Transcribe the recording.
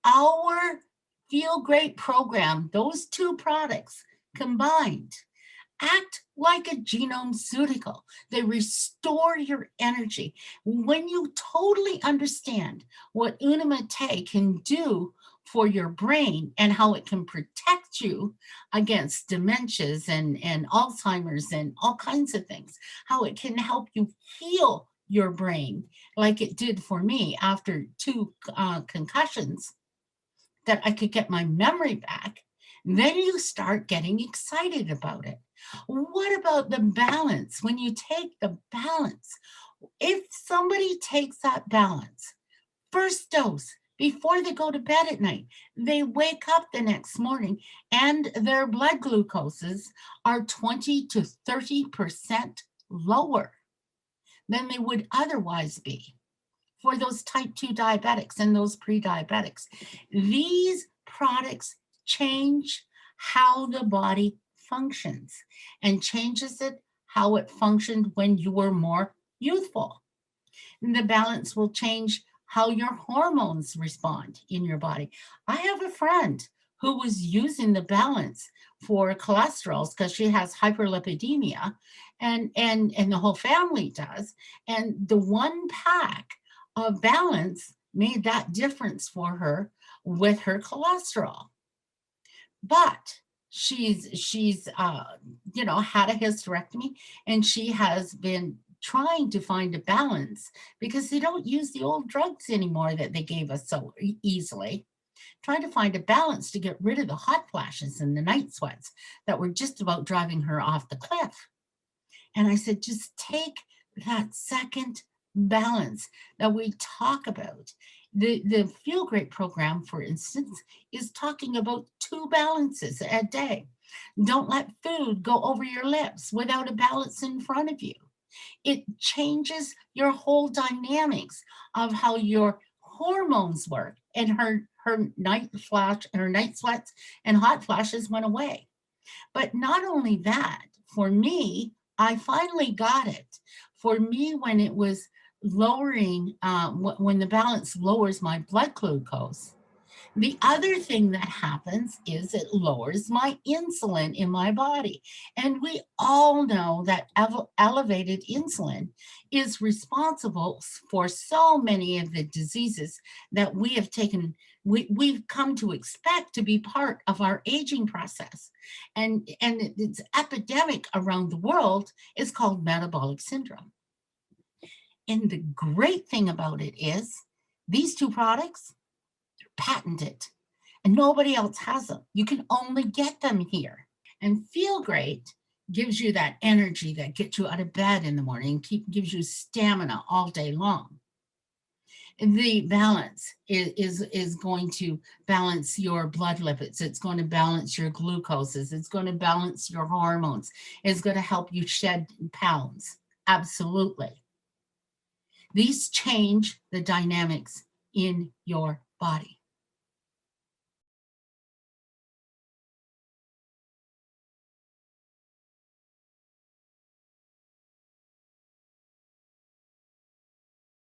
Our Feel Great program, those two products combined, act like a genome-ceutical. They restore your energy. When you totally understand what Unimate can do for your brain and how it can protect you against dementias and Alzheimer's and all kinds of things, how it can help you heal your brain like it did for me after two concussions, that I could get my memory back, then you start getting excited about it. What about the balance? When you take the balance, if somebody takes that balance, first dose, before they go to bed at night, they wake up the next morning and their blood glucoses are 20 to 30% lower than they would otherwise be for those type 2 diabetics and those pre-diabetics. These products change how the body functions and changes it how it functioned when you were more youthful. And the balance will change how your hormones respond in your body. I have a friend who was using the balance for cholesterol because she has hyperlipidemia, and the whole family does. And the one pack of balance made that difference for her with her cholesterol. But she's had a hysterectomy, and she has been trying to find a balance because they don't use the old drugs anymore that they gave us so easily. Trying to find a balance to get rid of the hot flashes and the night sweats that were just about driving her off the cliff. And I said, just take that second balance that we talk about. The Feel Great program, for instance, is talking about two balances a day. Don't let food go over your lips without a balance in front of you. It changes your whole dynamics of how your hormones work. And her night sweats and hot flashes went away. But not only that, for me, I finally got it. For me, when it was lowering, when the balance lowers my blood glucose, the other thing that happens is it lowers my insulin in my body. And we all know that elevated insulin is responsible for so many of the diseases that we've come to expect to be part of our aging process. And it's epidemic around the world is called metabolic syndrome. And the great thing about it is these two products, patented, and nobody else has them. You can only get them here. And Feel Great gives you that energy that gets you out of bed in the morning, gives you stamina all day long. And the balance is going to balance your blood lipids. It's going to balance your glucoses. It's going to balance your hormones. It's going to help you shed pounds. Absolutely. These change the dynamics in your body.